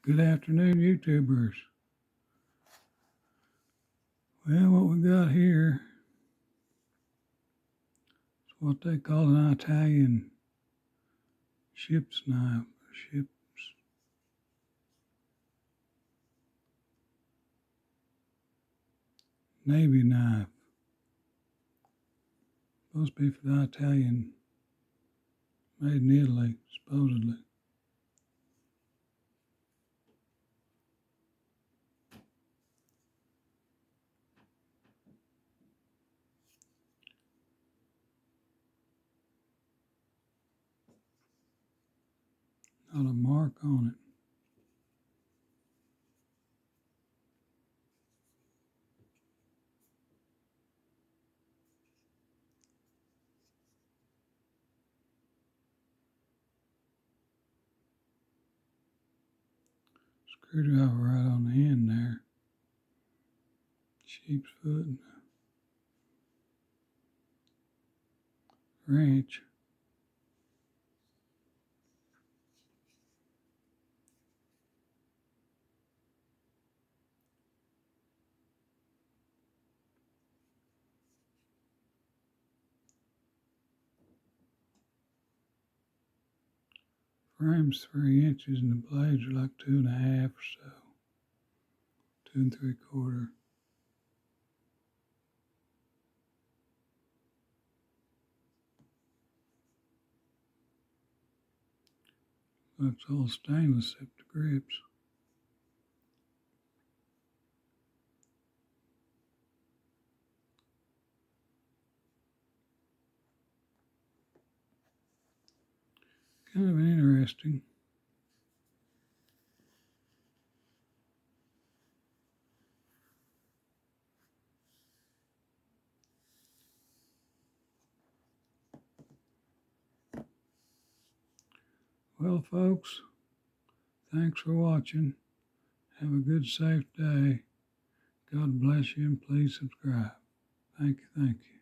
Good afternoon, YouTubers. Well, what we got here is what they call an Italian ship's knife. Ship's Navy knife. Supposed to be for the Italian, made in Italy, supposedly. Not a mark on it. Screwdriver right on the end there. Sheep's foot and a wrench. Frame's 3 inches and the blades are like 2.5 or so. 2 3/4. Looks all stainless except the grips. Kind of interesting. Well, folks, thanks for watching. Have a good, safe day. God bless you and please subscribe. Thank you.